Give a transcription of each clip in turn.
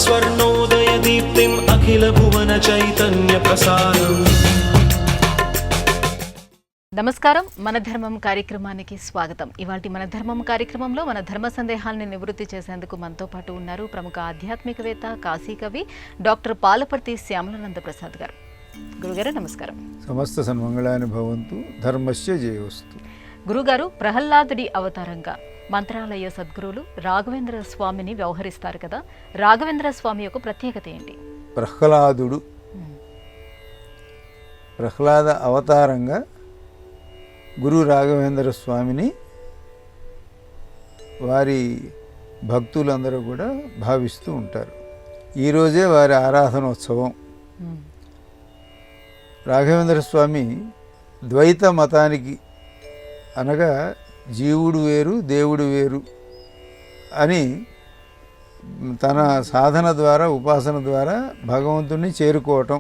स्वर्णोदयदीप्तिम् अखिलभुवनचैतन्यप्रसारम्। నమస్కారం. మన ధర్మం కార్యక్రమానికి స్వాగతం. ఇవాల్టి మన ధర్మం కార్యక్రమంలో మన ధర్మ సందేహాలను నివృత్తి చేసేందుకు మనతో పాటు ఉన్నారు ప్రముఖ ఆధ్యాత్మికవేత్త, కాశీకవి డాక్టర్ పాలపర్తి శ్యామలానంద ప్రసాద్ గారు. గురుగారు నమస్కారం. సమస్త సన్మంగళాని భవంతు, ధర్మస్య జయోస్తు. గురుగారు, ప్రహ్లాదుడి అవతారంగా మంత్రాలయ సద్గురువులు రాఘవేంద్ర స్వామిని వ్యవహరిస్తారు కదా, రాఘవేంద్ర స్వామి యొక్క ప్రత్యేకత ఏంటి? ప్రహ్లాదుడు ప్రహ్లాద అవతారంగా గురు రాఘవేంద్ర స్వామిని వారి భక్తులందరూ కూడా భావిస్తూ ఉంటారు. ఈరోజే వారి ఆరాధనోత్సవం. రాఘవేంద్ర స్వామి ద్వైత మతానికి, అనగా జీవుడు వేరు దేవుడు వేరు అని తన సాధన ద్వారా, ఉపాసన ద్వారా భగవంతుణ్ణి చేరుకోవటం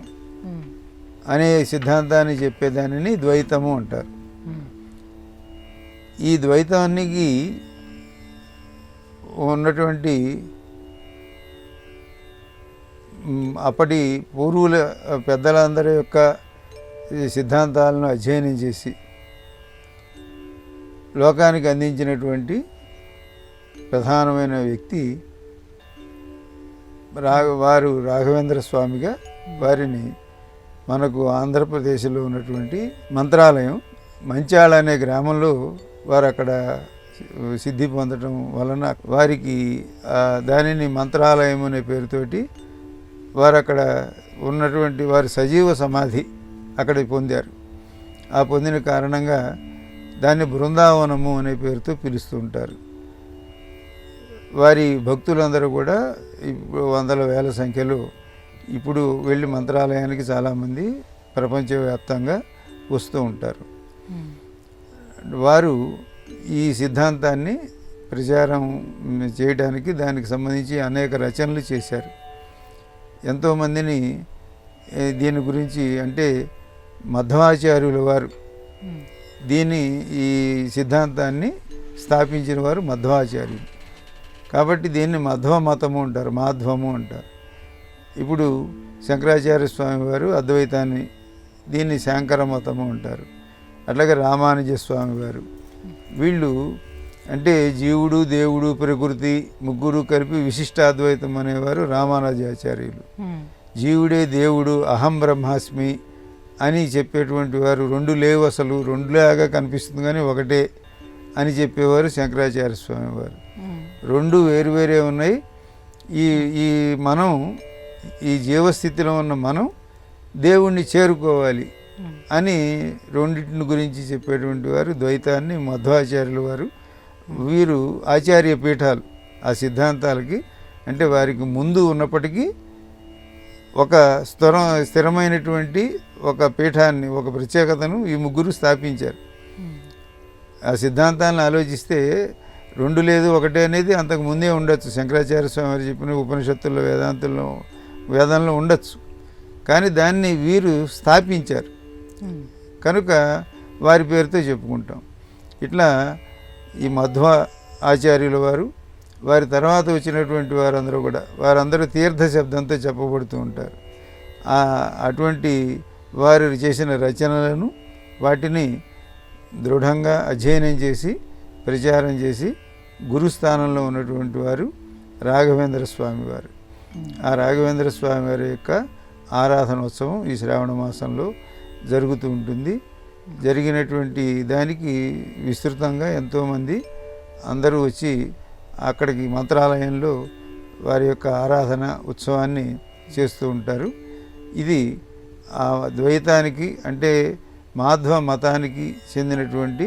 అనే సిద్ధాంతాన్ని చెప్పేదానిని ద్వైతము అంటారు. ఈ ద్వైతానికి ఉన్నటువంటి అప్పటి పూర్వుల పెద్దలందరి యొక్క సిద్ధాంతాలను అధ్యయనం చేసి లోకానికి అందించినటువంటి ప్రధానమైన వ్యక్తి వారు రాఘవేంద్ర స్వామిగా వారిని మనకు ఆంధ్రప్రదేశ్లో ఉన్నటువంటి మంత్రాలయం మంచాళ అనే గ్రామంలో వారు అక్కడ సిద్ధి పొందడం వలన వారికి దానిని మంత్రాలయం అనే పేరుతోటి వారు అక్కడ ఉన్నటువంటి వారి సజీవ సమాధి అక్కడ పొందారు. ఆ పొందిన కారణంగా దాన్ని బృందావనము అనే పేరుతో పిలుస్తూ ఉంటారు. వారి భక్తులందరూ కూడా వందల వేల సంఖ్యలో ఇప్పుడు వెళ్ళి మంత్రాలయానికి చాలామంది ప్రపంచవ్యాప్తంగా వస్తూ ఉంటారు. వారు ఈ సిద్ధాంతాన్ని ప్రచారం చేయడానికి దానికి సంబంధించి అనేక రచనలు చేశారు. ఎంతోమందిని దీని గురించి, అంటే మధ్వాచార్యుల వారు ఈ సిద్ధాంతాన్ని స్థాపించిన వారు మధ్వాచార్యులు. కాబట్టి దీన్ని మధ్వ మతము అంటారు, మాధ్వము అంటారు. ఇప్పుడు శంకరాచార్య స్వామి వారు అద్వైతాన్ని, దీన్ని శాంకర మతము అంటారు. అట్లాగే రామానుజ స్వామి వారు, వీళ్ళు అంటే జీవుడు దేవుడు ప్రకృతి ముగ్గురు కలిపి విశిష్టాద్వైతం అనేవారు రామానుజాచార్యులు. జీవుడే దేవుడు, అహం బ్రహ్మాస్మి అని చెప్పేటువంటి వారు, రెండు లేవు అసలు, రెండులాగా కనిపిస్తుంది కానీ ఒకటే అని చెప్పేవారు శంకరాచార్య స్వామి వారు. రెండు వేరువేరే ఉన్నాయి. ఈ మనం, ఈ జీవస్థితిలో ఉన్న మనం దేవుణ్ణి చేరుకోవాలి అని రెండింటిని గురించి చెప్పేటువంటి వారు ద్వైతాన్ని మధ్వాచార్యుల వారు. వీరు ఆచార్య పీఠాలు ఆ సిద్ధాంతాలకి, అంటే వారికి ముందు ఉన్నప్పటికీ ఒక స్థిరమైనటువంటి ఒక పీఠాన్ని, ఒక ప్రత్యేకతను ఈ ముగ్గురు స్థాపించారు. ఆ సిద్ధాంతాలను ఆలోచిస్తే రెండు లేదు ఒకటే అనేది అంతకు ముందే ఉండొచ్చు. శంకరాచార్య స్వామి వారు చెప్పిన ఉపనిషత్తుల్లో, వేదంలో ఉండొచ్చు. కానీ దాన్ని వీరు స్థాపించారు కనుక వారి పేరుతో చెప్పుకుంటాం. ఇట్లా ఈ మధ్వ ఆచార్యుల వారు, వారి తర్వాత వచ్చినటువంటి వారందరూ కూడా, వారందరూ తీర్థ శబ్దంతో చెప్పబడుతూ ఉంటారు. అటువంటి వారు చేసిన రచనలను, వాటిని దృఢంగా అధ్యయనం చేసి ప్రచారం చేసి గురుస్థానంలో ఉన్నటువంటి వారు రాఘవేంద్ర స్వామి వారు. ఆ రాఘవేంద్ర స్వామి వారి యొక్క ఆరాధనోత్సవం ఈ శ్రావణ మాసంలో జరుగుతూ ఉంటుంది. జరిగినటువంటి దానికి విస్తృతంగా ఎంతోమంది అందరూ వచ్చి అక్కడికి మంత్రాలయంలో వారి యొక్క ఆరాధన ఉత్సవాన్ని చేస్తూ ఉంటారు. ఇది ఆ ద్వైతానికి, అంటే మాధ్వ మతానికి చెందినటువంటి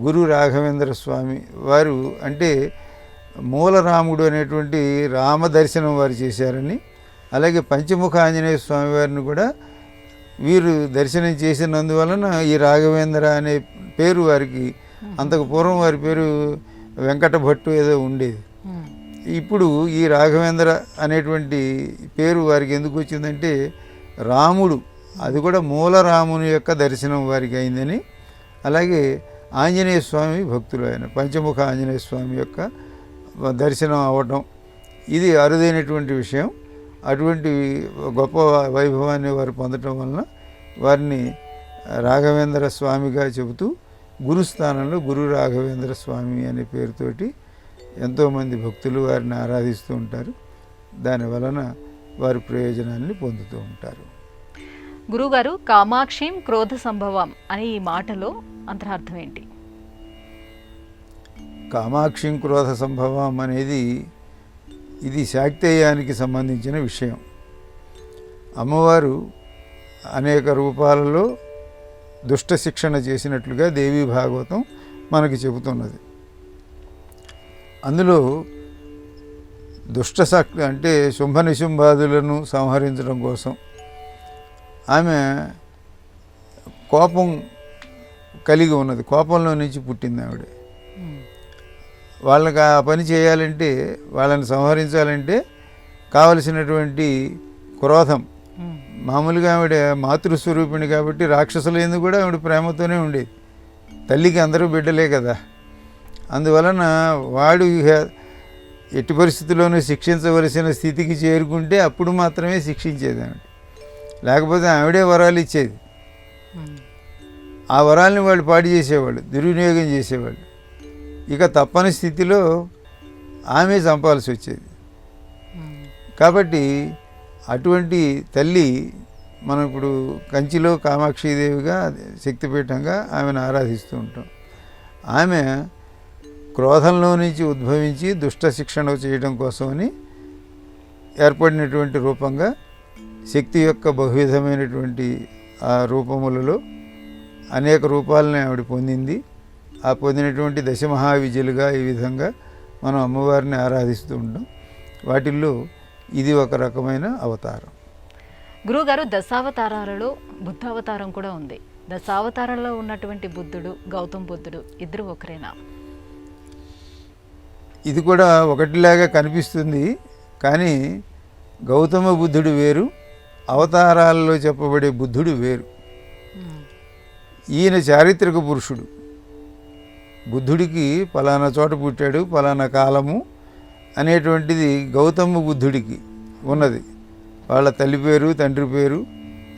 గురు రాఘవేంద్ర స్వామి వారు, అంటే మూలరాముడు అనేటువంటి రామ దర్శనం వారు చేశారని, అలాగే పంచముఖ ఆంజనేయ స్వామి వారిని కూడా వీరు దర్శనం చేసినందువలన ఈ రాఘవేంద్ర అనే పేరు వారికి, అంతకు పూర్వం వారి పేరు వెంకట భట్టు ఏదో ఉండేది. ఇప్పుడు ఈ రాఘవేంద్ర అనేటువంటి పేరు వారికి ఎందుకు వచ్చిందంటే రాముడు, అది కూడా మూల రాముని యొక్క దర్శనం వారికి అయిందని, అలాగే ఆంజనేయ స్వామి భక్తులు, ఆయన పంచముఖ ఆంజనేయ స్వామి యొక్క దర్శనం అవ్వటం, ఇది అరుదైనటువంటి విషయం. అటువంటి గొప్ప వైభవాన్ని వారు పొందటం వలన వారిని రాఘవేంద్ర స్వామిగా చెబుతూ గురుస్థానంలో గురు రాఘవేంద్ర స్వామి అనే పేరుతోటి ఎంతోమంది భక్తులు వారిని ఆరాధిస్తూ ఉంటారు. దాని వలన వారి ప్రయోజనాన్ని పొందుతూ ఉంటారు. గురుగారు, కామాక్షిం క్రోధ సంభవం అనే ఈ మాటలో అంతరార్థం ఏంటి? కామాక్షిం క్రోధ సంభవం అనేది ఇది శాక్తేయానికి సంబంధించిన విషయం. అమ్మవారు అనేక రూపాలలో దుష్ట శిక్షణ చేసినట్లుగా దేవీ భాగవతం మనకి చెబుతున్నది. అందులో దుష్టశక్తి అంటే శుంభ నిశుంభాదులను సంహరించడం కోసం ఆమె కోపం కలిగి ఉన్నది. కోపంలో నుంచి పుట్టింది ఆవిడ. వాళ్ళకి ఆ పని చేయాలంటే, వాళ్ళని సంహరించాలంటే కావలసినటువంటి క్రోధం. మామూలుగా ఆవిడ మాతృస్వరూపిణి కాబట్టి రాక్షసుల యందు కూడా ఆవిడ ప్రేమతోనే ఉండేది. తల్లికి అందరూ బిడ్డలే కదా. అందువలన వాడు ఎట్టి పరిస్థితుల్లోనూ శిక్షించవలసిన స్థితికి చేరుకుంటే అప్పుడు మాత్రమే శిక్షించేది ఆవిడ. లేకపోతే ఆవిడే వరాలు ఇచ్చేది. ఆ వరాలని వాళ్ళు పాడు చేసేవాళ్ళు, దుర్వినియోగం చేసేవాళ్ళు. ఇక తప్పని స్థితిలో ఆమె చంపాల్సి వచ్చేది. కాబట్టి అటువంటి తల్లి మనం ఇప్పుడు కంచిలో కామాక్షీదేవిగా శక్తిపీఠంగా ఆమెను ఆరాధిస్తూ ఉంటాం. ఆమె క్రోధంలో నుంచి ఉద్భవించి దుష్ట శిక్షణ చేయడం కోసమని ఏర్పడినటువంటి రూపంగా శక్తి యొక్క బహువిధమైనటువంటి ఆ రూపములలో అనేక రూపాలని ఆవిడ పొందింది. ఆ పొందినటువంటి దశమహావిద్యలుగా ఈ విధంగా మనం అమ్మవారిని ఆరాధిస్తూ ఉంటాం. వాటిల్లో ఇది ఒక రకమైన అవతారం. గురువుగారు, దశావతారాలలో బుద్ధావతారం కూడా ఉంది. దశావతారంలో ఉన్నటువంటి బుద్ధుడు, గౌతమ్ బుద్ధుడు ఇద్దరు ఒకరేనా? ఇది కూడా ఒకటిలాగా కనిపిస్తుంది. కానీ గౌతమ బుద్ధుడు వేరు, అవతారాలలో చెప్పబడే బుద్ధుడు వేరు. ఈయన చారిత్రక పురుషుడు. బుద్ధుడికి పలానా చోట పుట్టాడు, పలానా కాలము అనేటువంటిది గౌతమ బుద్ధుడికి ఉన్నది. వాళ్ళ తల్లి పేరు, తండ్రి పేరు,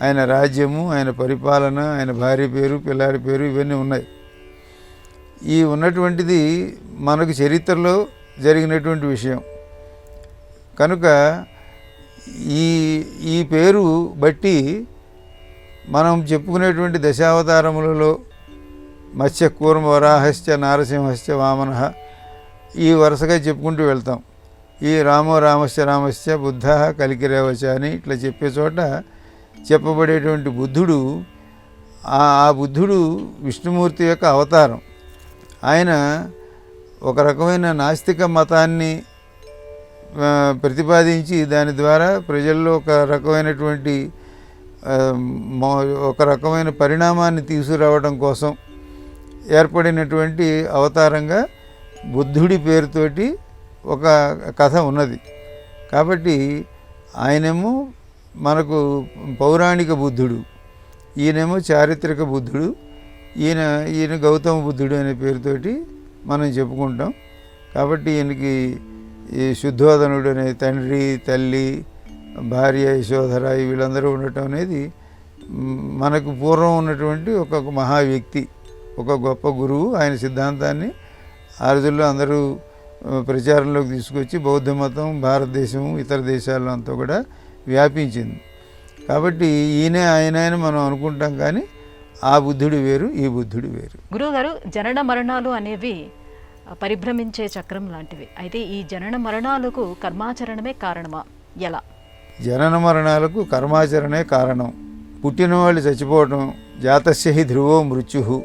ఆయన రాజ్యము, ఆయన పరిపాలన, ఆయన భార్య పేరు, పిల్లారి పేరు ఇవన్నీ ఉన్నాయి. ఈ ఉన్నటువంటిది మనకు చరిత్రలో జరిగినటువంటి విషయం కనుక ఈ పేరు బట్టి మనం చెప్పుకునేటువంటి దశావతారములలో మత్స్య కూర్మ వరాహశ్చ నారసింహశ్చ వామనః ఈ వరుసగా చెప్పుకుంటూ వెళ్తాం. ఈ రామో రామశ్చ బుద్ధ కలికిరేవచ అని ఇట్లా చెప్పే చోట చెప్పబడేటువంటి బుద్ధుడు ఆ బుద్ధుడు విష్ణుమూర్తి యొక్క అవతారం. ఆయన ఒక రకమైన నాస్తిక మతాన్ని ప్రతిపాదించి దాని ద్వారా ప్రజల్లో ఒక రకమైన పరిణామాన్ని తీసుకురావడం కోసం ఏర్పడినటువంటి అవతారంగా బుద్ధుడి పేరుతోటి ఒక కథ ఉన్నది. కాబట్టి ఆయనేమో మనకు పౌరాణిక బుద్ధుడు, ఈయనేమో చారిత్రక బుద్ధుడు, ఈయన గౌతమ బుద్ధుడు అనే పేరుతోటి మనం చెప్పుకుంటాం. కాబట్టి ఈయనకి ఈ శుద్ధోదనుడు అనే తండ్రి, తల్లి, భార్య యశోధర వీళ్ళందరూ ఉండటం అనేది మనకు పూర్వం ఉన్నటువంటి ఒక మహా వ్యక్తి, ఒక గొప్ప గురువు. ఆయన సిద్ధాంతాన్ని ఆ రోజుల్లో అందరూ ప్రచారంలోకి తీసుకొచ్చి బౌద్ధ మతం భారతదేశం ఇతర దేశాల్లో అంతా కూడా వ్యాపించింది. కాబట్టి ఆయన మనం అనుకుంటాం, కానీ ఆ బుద్ధుడు వేరు, ఈ బుద్ధుడు వేరు. గురువుగారు, జనన మరణాలు అనేవి పరిభ్రమించే చక్రం లాంటివి. అయితే ఈ జనన మరణాలకు కర్మాచరణమే కారణమా? ఎలా? జనన మరణాలకు కర్మాచరణే కారణం. పుట్టిన వాళ్ళు చచ్చిపోవటం. జాతస్య హి ధ్రువో మృత్యు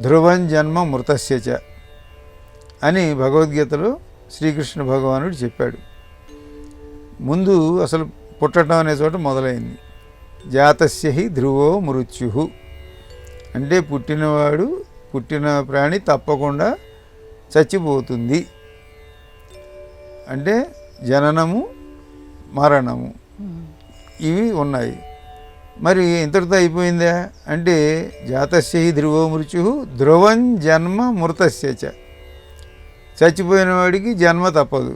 ధ్రువం జన్మ మృతస్య చ అని భగవద్గీతలో శ్రీకృష్ణ భగవానుడు చెప్పాడు. ముందు అసలు పుట్టడం అనే చోట మొదలైంది. జాతస్య హి ధ్రువో మృత్యు అంటే పుట్టిన ప్రాణి తప్పకుండా చచ్చిపోతుంది. అంటే జననము మరణము ఇవి ఉన్నాయి. మరి ఇంతటితో అయిపోయిందా అంటే జాతస్య హి ధ్రువో మృత్యు ధ్రువం జన్మ మృతస్య చ చచ్చిపోయిన వాడికి జన్మ తప్పదు.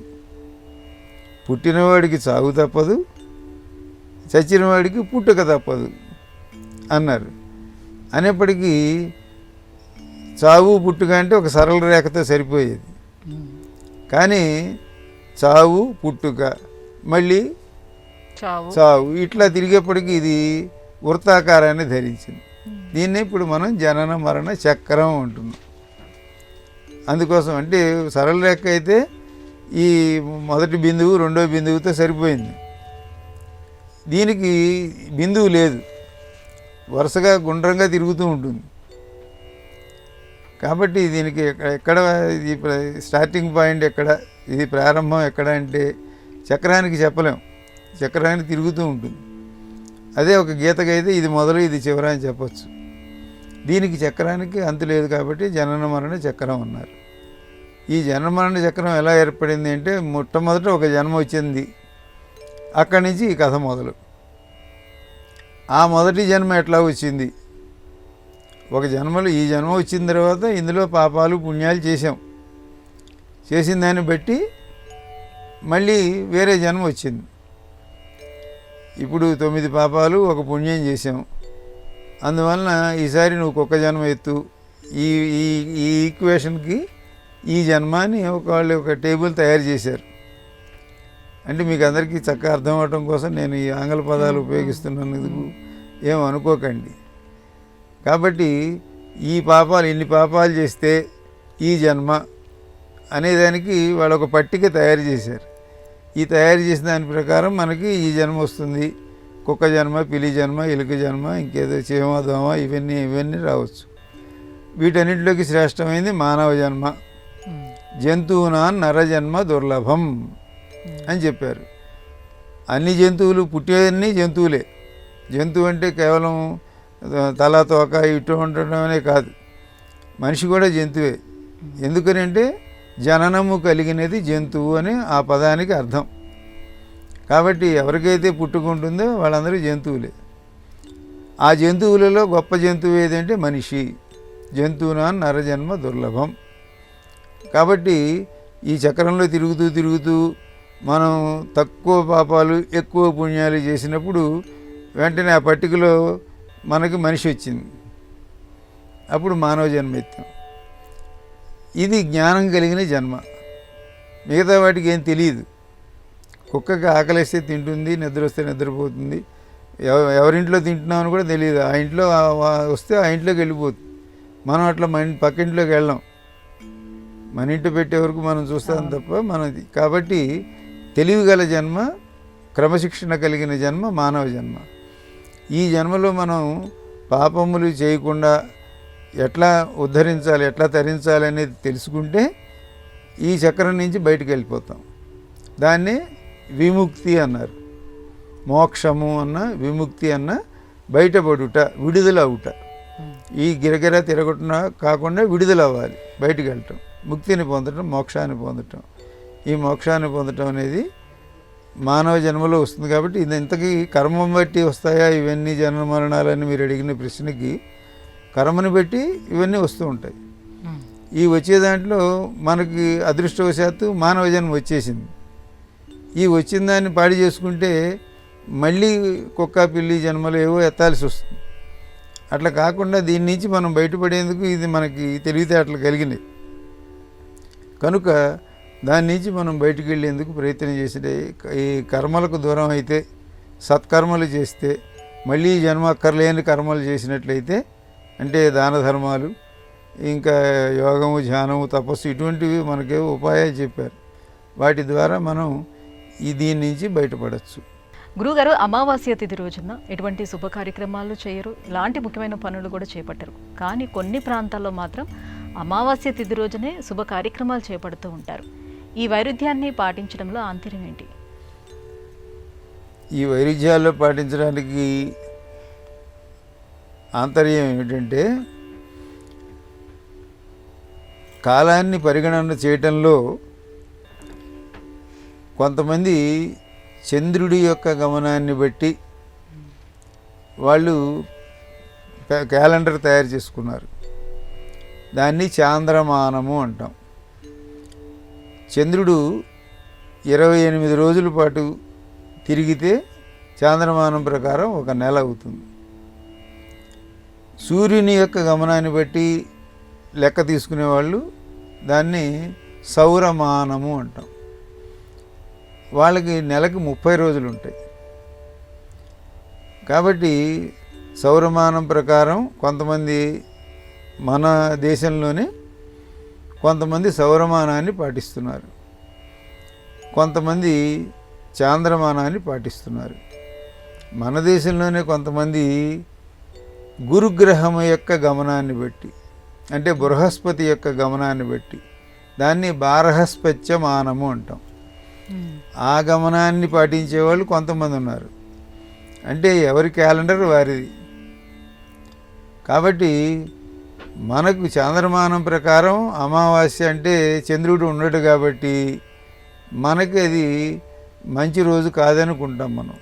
పుట్టినవాడికి చావు తప్పదు, చచ్చినవాడికి పుట్టుక తప్పదు అన్నారు. అనేప్పటికీ చావు పుట్టుక అంటే ఒక సరళ రేఖతో సరిపోయేది. కానీ చావు పుట్టుక మళ్ళీ చావు ఇట్లా తిరిగేప్పటికీ ఇది వృత్తాకారాన్ని ధరించింది. దీన్ని ఇప్పుడు మనం జనన మరణ చక్రం అంటున్నాం. అందుకోసం అంటే సరళ రేఖ అయితే ఈ మొదటి బిందువు రెండో బిందువుతో సరిపోయింది. దీనికి బిందువు లేదు, వరుసగా గుండ్రంగా తిరుగుతూ ఉంటుంది. కాబట్టి దీనికి ఎక్కడ ఇది స్టార్టింగ్ పాయింట్ ఎక్కడ, ఇది ప్రారంభం ఎక్కడ అంటే చక్రానికి చెప్పలేం. చక్రానికి తిరుగుతూ ఉంటుంది. అదే ఒక గీతకి అయితే ఇది మొదలు ఇది చివర అని చెప్పచ్చు. దీనికి చక్రానికి అంతు లేదు కాబట్టి జనన మరణ చక్రం అన్నారు. ఈ జనన మరణ చక్రం ఎలా ఏర్పడింది అంటే మొట్టమొదట ఒక జన్మ వచ్చింది, అక్కడి నుంచి ఈ కథ మొదలు. ఆ మొదటి జన్మ ఎట్లా వచ్చింది? ఒక జన్మలో ఈ జన్మ వచ్చిన తర్వాత ఇందులో పాపాలు పుణ్యాలు చేసాం, చేసిన దాన్ని బట్టి మళ్ళీ వేరే జన్మ వచ్చింది. ఇప్పుడు 9 పాపాలు 1 పుణ్యం చేసాం, అందువలన ఈసారి నువ్వు కుక్క జన్మ ఎత్తు. ఈ ఈ ఈ ఈక్వేషన్కి ఈ జన్మాన్ని వాళ్ళు ఒక టేబుల్ తయారు చేశారు. అంటే మీకు అందరికీ చక్కగా అర్థం అవటం కోసం నేను ఈ ఆంగ్ల పదాలు ఉపయోగిస్తున్నందుకు ఏం అనుకోకండి. కాబట్టి ఈ పాపాలు ఇన్ని పాపాలు చేస్తే ఈ జన్మ అనేదానికి వాళ్ళు ఒక పట్టిక తయారు చేశారు. ఈ తయారు చేసిన దాని ప్రకారం మనకి ఈ జన్మ వస్తుంది. కుక్క జన్మ, పిలి జన్మ, ఎలుక జన్మ, ఇంకేదో చీమ దోమ ఇవన్నీ రావచ్చు. వీటన్నిటిలోకి శ్రేష్టమైంది మానవ జన్మ. జంతువునా నరజన్మ దుర్లభం అని చెప్పారు. అన్ని జంతువులు పుట్టేవన్నీ జంతువులే. జంతువు అంటే కేవలం తల తోక ఇటు ఉండటమే కాదు, మనిషి కూడా జంతువే. ఎందుకని అంటే జననము కలిగినది జంతువు అని ఆ పదానికి అర్థం. కాబట్టి ఎవరికైతే పుట్టుకుంటుందో వాళ్ళందరూ జంతువులే. ఆ జంతువులలో గొప్ప జంతువు ఏదంటే మనిషి. జంతువునా నరజన్మ దుర్లభం. కాబట్టి ఈ చక్రంలో తిరుగుతూ మనం తక్కువ పాపాలు ఎక్కువ పుణ్యాలు చేసినప్పుడు వెంటనే ఆ పట్టికలో మనకి మనిషి వచ్చింది. అప్పుడు మానవ జన్మ ఎత్తాం. ఇది జ్ఞానం కలిగిన జన్మ. మిగతా వాటికి ఏం తెలియదు. కుక్కకి ఆకలిస్తే తింటుంది, నిద్ర వస్తే నిద్రపోతుంది. ఎవరింట్లో తింటున్నామని కూడా తెలియదు. ఆ ఇంట్లో వస్తే ఆ ఇంట్లోకి వెళ్ళిపోతుంది. మనం అట్లా పక్కింట్లోకి వెళ్ళాం. మన ఇంటి పెట్టే వరకు మనం చూస్తాం తప్ప మనది. కాబట్టి తెలివిగల జన్మ, క్రమశిక్షణ కలిగిన జన్మ మానవ జన్మ. ఈ జన్మలో మనం పాపములు చేయకుండా ఎట్లా ఉద్ధరించాలి, ఎట్లా తరించాలి అనేది తెలుసుకుంటే ఈ చక్రం నుంచి బయటకు వెళ్ళిపోతాం. దాన్ని విముక్తి అన్నారు. మోక్షము అన్న విముక్తి అన్న బయటపడుట, విడుదల అవుట. ఈ గిరగిర తిరగటం కాకుండా విడుదల అవ్వాలి, బయటకు వెళ్ళటం, ముక్తిని పొందటం, మోక్షాన్ని పొందటం. ఈ మోక్షాన్ని పొందటం అనేది మానవ జన్మలో వస్తుంది. కాబట్టి ఇది ఇంతకీ కర్మం బట్టి వస్తాయా ఇవన్నీ జన్మ మరణాలని మీరు అడిగిన ప్రశ్నకి కర్మని బట్టి ఇవన్నీ వస్తూ ఉంటాయి. ఈ వచ్చే దాంట్లో మనకి అదృష్టవశాత్తు మానవ జన్మ వచ్చేసింది. ఈ వచ్చిన దాన్ని పాడి చేసుకుంటే మళ్ళీ కుక్క పిల్లి జన్మలు ఏవో ఎత్తాల్సి వస్తుంది. అట్లా కాకుండా దీని నుంచి మనం బయటపడేందుకు ఇది మనకి తెలివితేటలు కలిగినాయి కనుక దాని నుంచి మనం బయటికి వెళ్ళేందుకు ప్రయత్నం చేస్తే ఈ కర్మలకు దూరం అయితే సత్కర్మలు చేస్తే మళ్ళీ జన్మ అక్కర్లేని కర్మలు చేసినట్లయితే అంటే దాన ధర్మాలు ఇంకా యోగము ధ్యానము తపస్సు ఇటువంటివి మనకే ఉపాయాలు చెప్పారు. వాటి ద్వారా మనం దీని నుంచి బయటపడవచ్చు. గురుగారు, అమావాస్య తిథి రోజున ఎటువంటి శుభ కార్యక్రమాలు చేయరు, ఇలాంటి ముఖ్యమైన పనులు కూడా చేపట్టరు. కానీ కొన్ని ప్రాంతాల్లో మాత్రం అమావాస్య తిథి రోజునే శుభ కార్యక్రమాలు చేపడుతూ ఉంటారు. ఈ వైరుధ్యాన్ని పాటించడంలో ఆంతర్యం ఏంటి? ఈ వైరుధ్యాల్లో పాటించడానికి ఆంతర్యం ఏమిటంటే కాలాన్ని పరిగణన చేయటంలో కొంతమంది చంద్రుడి యొక్క గమనాన్ని బట్టి వాళ్ళు క్యాలెండర్ తయారు చేసుకున్నారు. దాన్ని చాంద్రమానము అంటాం. చంద్రుడు 28 రోజుల పాటు తిరిగితే చాంద్రమానం ప్రకారం ఒక నెల అవుతుంది. సూర్యుని యొక్క గమనాన్ని బట్టి లెక్క తీసుకునేవాళ్ళు దాన్ని సౌరమానము అంటాం. వాళ్ళకి నెలకు 30 రోజులు ఉంటాయి. కాబట్టి సౌరమానం ప్రకారం కొంతమంది మన దేశంలోనే కొంతమంది సౌరమానాన్ని పాటిస్తున్నారు, కొంతమంది చాంద్రమానాన్ని పాటిస్తున్నారు. మన దేశంలోనే కొంతమంది గురుగ్రహం యొక్క గమనాన్ని బట్టి, అంటే బృహస్పతి యొక్క గమనాన్ని బట్టి దాన్ని బారహస్పత్యమానము అంటాం. ఆ గమనాన్ని పాటించేవాళ్ళు కొంతమంది ఉన్నారు. అంటే ఎవరి క్యాలెండర్ వారిది. కాబట్టి మనకు చాంద్రమానం ప్రకారం అమావాస్య అంటే చంద్రుడు ఉండడు కాబట్టి మనకి అది మంచి రోజు కాదనుకుంటాం మనం.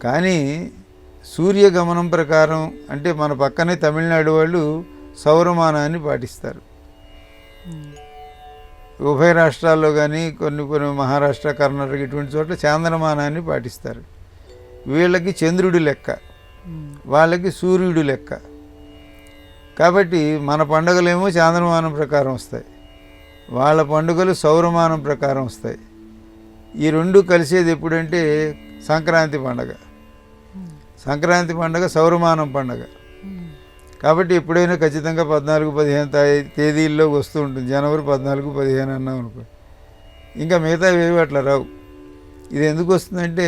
కానీ సూర్యగమనం ప్రకారం అంటే మన పక్కనే తమిళనాడు వాళ్ళు సౌరమానాన్ని పాటిస్తారు. ఉభయ రాష్ట్రాల్లో కానీ కొన్ని మహారాష్ట్ర, కర్ణాటక ఇటువంటి చోట్ల చాంద్రమానాన్ని పాటిస్తారు. వీళ్ళకి చంద్రుడి లెక్క, వాళ్ళకి సూర్యుడు లెక్క. కాబట్టి మన పండుగలేమో చాంద్రమానం ప్రకారం వస్తాయి, వాళ్ళ పండుగలు సౌరమానం ప్రకారం వస్తాయి. ఈ రెండు కలిసేది ఎప్పుడంటే సంక్రాంతి పండగ. సంక్రాంతి పండగ సౌరమానం పండగ కాబట్టి ఎప్పుడైనా ఖచ్చితంగా 14-15 తేదీల్లో వస్తూ ఉంటుంది. జనవరి 14-15 అన్నాం అనుకో, ఇంకా మిగతా ఏవి అట్లా రావు. ఇది ఎందుకు వస్తుందంటే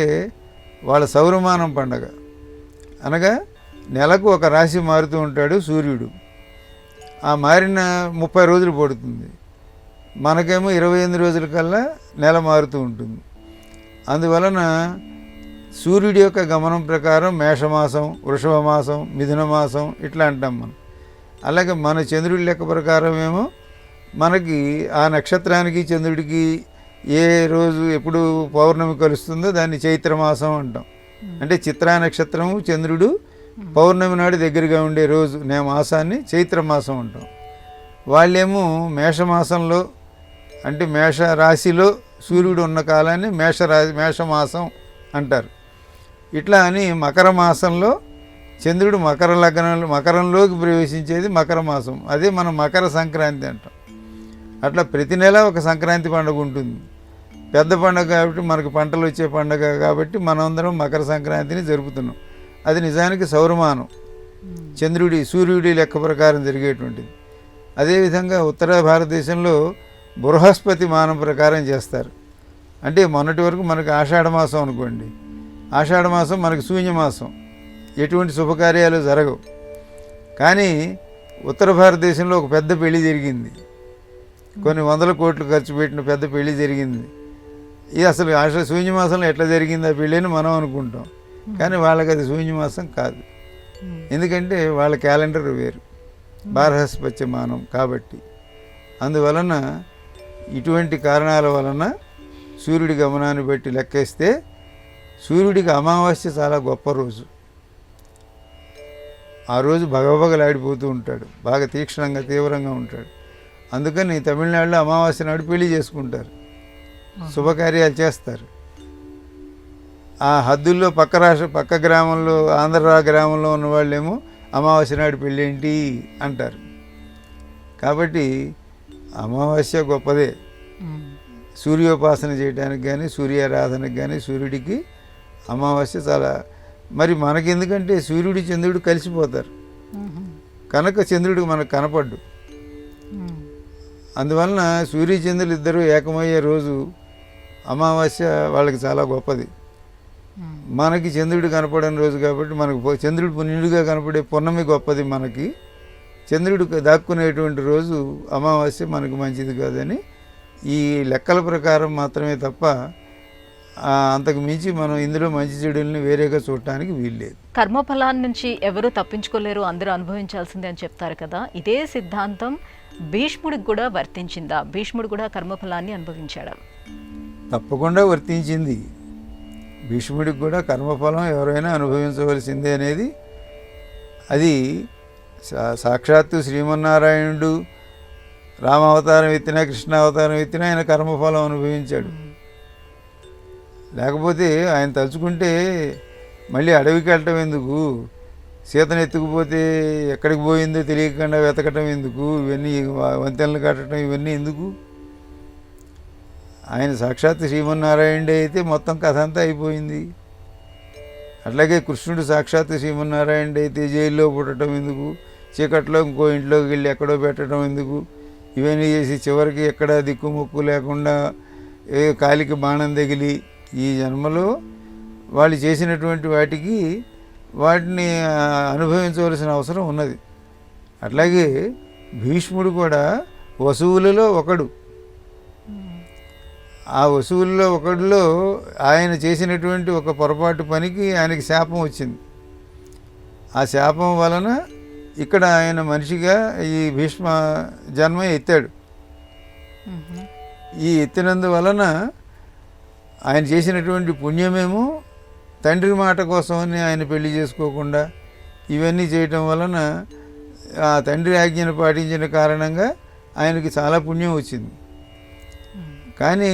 వాళ్ళ సౌరమానం పండగ అనగా నెలకు ఒక రాశి మారుతూ ఉంటాడు సూర్యుడు. ఆ మారిన 30 రోజులు పడుతుంది. మనకేమో 28 రోజుల కల్లా నెల మారుతూ ఉంటుంది. అందువలన సూర్యుడి యొక్క గమనం ప్రకారం మేషమాసం, వృషభ మాసం, మిథున మాసం ఇట్లా అంటాం మనం. అలాగే మన చంద్రుడి లెక్క ప్రకారం ఏమో మనకి ఆ నక్షత్రానికి చంద్రుడికి ఏ రోజు ఎప్పుడు పౌర్ణమి కలుస్తుందో దాన్ని చైత్రమాసం అంటాం. అంటే చిత్రా నక్షత్రము చంద్రుడు పౌర్ణమి నాడు దగ్గరగా ఉండే రోజు మాసాన్ని చైత్రమాసం అంటాం. వాళ్ళేమో మేషమాసంలో అంటే మేష రాశిలో సూర్యుడు ఉన్న కాలాన్ని మేషమాసం అంటారు. ఇట్లా అని మకర మాసంలో చంద్రుడు మకర లగ్నంలో మకరంలోకి ప్రవేశించేది మకర మాసం, అదే మనం మకర సంక్రాంతి అంటాం. అట్లా ప్రతి నెల ఒక సంక్రాంతి పండుగ ఉంటుంది. పెద్ద పండుగ కాబట్టి మనకు పంటలు వచ్చే పండుగ కాబట్టి మనందరం మకర సంక్రాంతిని జరుపుతున్నాం. అది నిజానికి సౌరమానం, సూర్యుడి లెక్క ప్రకారం జరిగేటువంటిది. అదేవిధంగా ఉత్తర భారతదేశంలో బృహస్పతి మానం ప్రకారం చేస్తారు. అంటే మొన్నటి వరకు మనకు ఆషాఢమాసం అనుకోండి, ఆషాఢమాసం మనకు శూన్యమాసం, ఎటువంటి శుభకార్యాలు జరగవు. కానీ ఉత్తర భారతదేశంలో ఒక పెద్ద పెళ్లి జరిగింది, కొన్ని 100 కోట్లు ఖర్చు పెట్టిన పెద్ద పెళ్లి జరిగింది. ఇది అసలు శూన్యమాసంలో ఎట్లా జరిగింది ఆ పెళ్ళి అని మనం అనుకుంటాం. కానీ వాళ్ళకి అది శూన్యమాసం కాదు, ఎందుకంటే వాళ్ళ క్యాలెండర్ వేరు, బారహస్పత్యమానం కాబట్టి. అందువలన ఇటువంటి కారణాల వలన సూర్యుడి గమనాన్ని బట్టి లెక్కేస్తే సూర్యుడికి అమావాస్య చాలా గొప్ప రోజు. ఆ రోజు భగభగలాడిపోతూ ఉంటాడు, బాగా తీక్షణంగా తీవ్రంగా ఉంటాడు. అందుకని తమిళనాడులో అమావాస్య నాడు పెళ్లి చేసుకుంటారు, శుభకార్యాలు చేస్తారు. ఆ హద్దుల్లో పక్క గ్రామంలో ఆంధ్ర గ్రామంలో ఉన్న వాళ్ళేమో అమావాస్య నాడు పెళ్ళి ఏంటి అంటారు. కాబట్టి అమావాస్య గొప్పదే. సూర్యోపాసన చేయడానికి కానీ సూర్యారాధనకు కానీ సూర్యుడికి అమావాస్య చాలా. మరి మనకెందుకంటే సూర్యుడు చంద్రుడు కలిసిపోతారు కనుక చంద్రుడికి మనకు కనపడ్డు. అందువలన సూర్యచంద్రులు ఇద్దరు ఏకమయ్యే రోజు అమావాస్య వాళ్ళకి చాలా గొప్పది. మనకి చంద్రుడు కనపడని రోజు కాబట్టి మనకు చంద్రుడు నిండుగా కనపడే పున్నమి గొప్పది. మనకి చంద్రుడు దాక్కునేటువంటి రోజు అమావాస్య మనకు మంచిది కాదని ఈ లెక్కల ప్రకారం మాత్రమే తప్ప అంతకు మించి మనం ఇందులో మంచి చెడుల్ని వేరేగా చూడటానికి వీల్లేదు. కర్మఫలాన్ని నుంచి ఎవరు తప్పించుకోలేరు, అందరూ అనుభవించాల్సిందే అని చెప్తారు కదా, ఇదే సిద్ధాంతం భీష్ముడికి కూడా వర్తించిందా? భీష్ముడు కూడా కర్మఫలాన్ని అనుభవించాడా? తప్పకుండా వర్తించింది. భీష్ముడికి కూడా కర్మఫలం ఎవరైనా అనుభవించవలసిందే అనేది అది సాక్షాత్తు శ్రీమన్నారాయణుడు రామావతారం ఎత్తినా కృష్ణావతారం ఎత్తినా ఆయన కర్మఫలం అనుభవించాడు. లేకపోతే ఆయన తలుచుకుంటే మళ్ళీ అడవికి వెళ్ళటం ఎందుకు, సీతను ఎత్తుకుపోతే ఎక్కడికి పోయిందో తెలియకుండా వెతకటం ఎందుకు, ఇవన్నీ వంతెనలు కట్టడం ఇవన్నీ ఎందుకు? ఆయన సాక్షాత్ శ్రీమన్నారాయణుడే అయితే మొత్తం కథ అంతా అయిపోయింది. అట్లాగే కృష్ణుడు సాక్షాత్ శ్రీమన్నారాయణుడు అయితే జైల్లో పుట్టడం ఎందుకు, చీకట్లో ఇంకో ఇంట్లోకి వెళ్ళి ఎక్కడో పెట్టడం ఎందుకు, ఇవన్నీ చేసి చివరికి ఎక్కడ దిక్కుముక్కు లేకుండా కాలికి బాణం తగిలి ఈ జన్మలో వాళ్ళు చేసినటువంటి వాటిని అనుభవించవలసిన అవసరం ఉన్నది. అట్లాగే భీష్ముడు కూడా వసువులలో ఒకడు. ఆ వసువుల్లో ఒకడిలో ఆయన చేసినటువంటి ఒక పొరపాటు పనికి ఆయనకి శాపం వచ్చింది. ఆ శాపం వలన ఇక్కడ ఆయన మనిషిగా ఈ భీష్మ జన్మ ఎత్తాడు. ఈ ఎత్తినందువలన ఆయన చేసినటువంటి పుణ్యమేమో తండ్రి మాట కోసమని ఆయన పెళ్లి చేసుకోకుండా ఇవన్నీ చేయటం వలన ఆ తండ్రి ఆజ్ఞను పాటించిన కారణంగా ఆయనకి చాలా పుణ్యం వచ్చింది. కానీ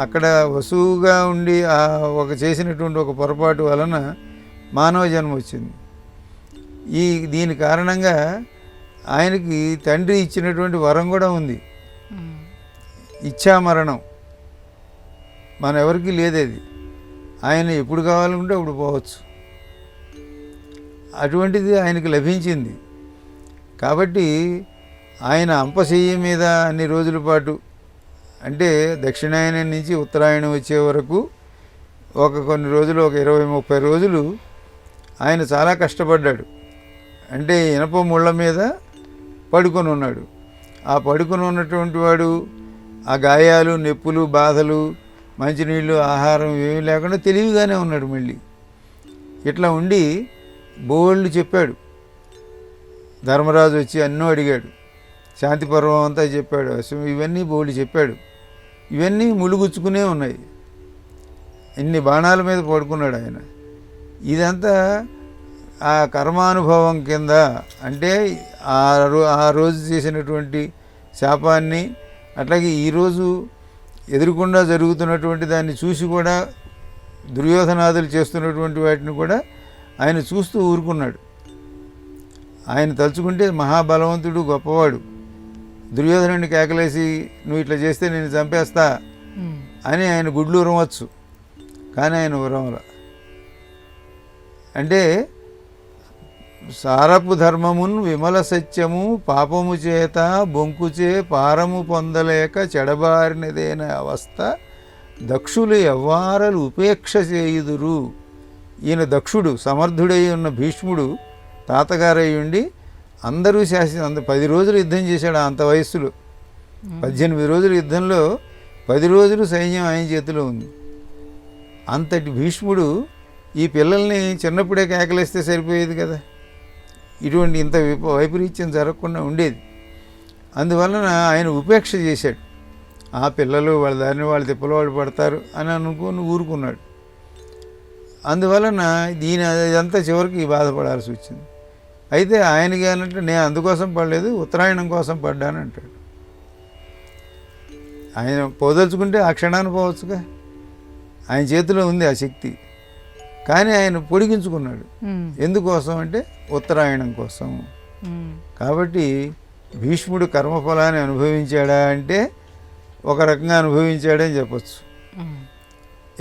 అక్కడ వసువుగా ఉండి చేసినటువంటి ఒక పొరపాటు వలన మానవ జన్మ వచ్చింది. దీని కారణంగా ఆయనకి తండ్రి ఇచ్చినటువంటి వరం కూడా ఉంది, ఇచ్ఛామరణం. మన ఎవరికి లేదేది. ఆయన ఎప్పుడు కావాలంటే అప్పుడు పోవచ్చు. అటువంటిది ఆయనకి లభించింది. కాబట్టి ఆయన అంపశయ్య మీద అన్ని రోజుల పాటు, అంటే దక్షిణాయనం నుంచి ఉత్తరాయణం వచ్చే వరకు కొన్ని రోజులు, ఒక 20-30 రోజులు ఆయన చాలా కష్టపడ్డాడు. అంటే ఇనప ముళ్ళ మీద పడుకొని ఉన్నాడు. ఆ పడుకొని ఉన్నటువంటి వాడు ఆ గాయాలు, నొప్పులు, బాధలు, మంచినీళ్ళు, ఆహారం ఏమీ లేకుండా తెలివిగానే ఉన్నాడు. మళ్ళీ ఇట్లా ఉండి బోళ్ళు చెప్పాడు. ధర్మరాజు వచ్చి అన్నో అడిగాడు, శాంతి పర్వం అంతా చెప్పాడు, ఇవన్నీ బోళ్ళు చెప్పాడు. ఇవన్నీ ములుగుచ్చుకునే ఉన్నాయి. ఇన్ని బాణాల మీద పడుకున్నాడు ఆయన. ఇదంతా ఆ కర్మానుభవం కింద, అంటే ఆ రోజు చేసినటువంటి శాపాన్ని, అట్లాగే ఈరోజు ఎదురుకుండా జరుగుతున్నటువంటి దాన్ని చూసి కూడా దుర్యోధనాదులు చేస్తున్నటువంటి వాటిని కూడా ఆయన చూస్తూ ఊరుకున్నాడు. ఆయన తలుచుకుంటే మహాబలవంతుడు, గొప్పవాడు. దుర్యోధనుడిని కేకలేసి నువ్వు ఇట్లా చేస్తే నేను చంపేస్తా అని ఆయన గుడ్లు ఉరవచ్చు. కానీ ఆయన ఉరవల. అంటే సారపు ధర్మమున్ విమల సత్యము పాపము చేత బొంకుచే పారము పొందలేక చెడబారినదేన అవస్థ దక్షులు ఎవ్వారలు ఉపేక్ష చేయుదురు. ఈయన దక్షుడు, సమర్థుడై ఉన్న భీష్ముడు తాతగారై ఉండి అందరూ 10 రోజులు యుద్ధం చేశాడు. అంత వయస్సులో 18 రోజుల యుద్ధంలో 10 రోజులు సైన్యం ఆయన చేతిలో ఉంది. అంతటి భీష్ముడు ఈ పిల్లల్ని చిన్నప్పుడే కేకలేస్తే సరిపోయేది కదా, ఇటువంటి ఇంత వైపరీత్యం జరగకుండా ఉండేది. అందువలన ఆయన ఉపేక్ష చేశాడు. ఆ పిల్లలు వాళ్ళ దారిని వాళ్ళు తిప్పలు వాళ్ళు పడతారు అని అనుకుని ఊరుకున్నాడు. అందువలన ఇదంతా చివరికి బాధపడాల్సి వచ్చింది. అయితే ఆయనకి అన్నట్టు నేను అందుకోసం పడలేదు, ఉత్తరాయణం కోసం పడ్డాను అంటాడు. ఆయన పోదలుచుకుంటే ఆ క్షణాన్ని పోవచ్చుగా, ఆయన చేతిలో ఉంది ఆ శక్తి. కానీ ఆయన పొడిగించుకున్నాడు. ఎందుకోసం అంటే ఉత్తరాయణం కోసం. కాబట్టి భీష్ముడు కర్మఫలాన్ని అనుభవించాడా అంటే ఒక రకంగా అనుభవించాడని చెప్పచ్చు.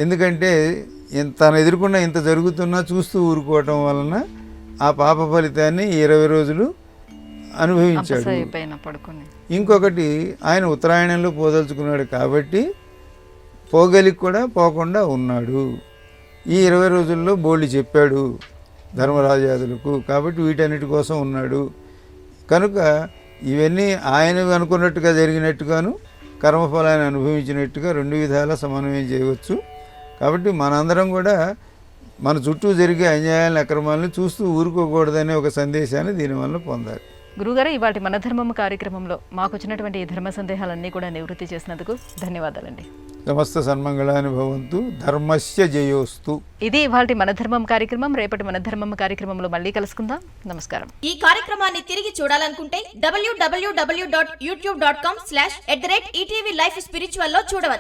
ఎందుకంటే తను ఎదుర్కొన్న ఇంత జరుగుతున్నా చూస్తూ ఊరుకోవటం వలన ఆ పాప ఫలితాన్ని 20 రోజులు అనుభవించాడు. ఇంకొకటి ఆయన ఉత్తరాయణంలో పోదలుచుకున్నాడు కాబట్టి పోగలికి కూడా పోకుండా ఉన్నాడు. ఈ 20 రోజుల్లో బోళ్ళు చెప్పాడు ధర్మరాజాదులకు. కాబట్టి వీటన్నిటి కోసం ఉన్నాడు. కనుక ఇవన్నీ ఆయన అనుకున్నట్టుగా జరిగినట్టుగాను కర్మఫలాన్ని అనుభవించినట్టుగా 2 విధాల సమన్వయం చేయవచ్చు. కాబట్టి మనందరం కూడా మన చుట్టూ జరిగే అన్యాయాలను, అక్రమాలను చూస్తూ ఊరుకోకూడదనే ఒక సందేశాన్ని దీనివల్ల పొందాలి. గురుగారు, ఇవాటి మన ధర్మం కార్యక్రమంలో మాకు వచ్చినటువంటి ఈ ధర్మ సందేహాలన్నీ కూడా నివృత్తి చేసినందుకు ధన్యవాదాలండి. సమస్త సన్మంగళాని భవంతు, ధర్మస్య జయోస్తు. ఇది ఇవాల్టి మన ధర్మం కార్యక్రమం. రేపటి మన ధర్మం కార్యక్రమంలో మళ్ళీ కలుసుకుందాం. నమస్కారం. ఈ కార్యక్రమాన్ని తిరిగి చూడాలనుకుంటే www.youtube.com/ETV Life Spiritual లో చూడవచ్చు.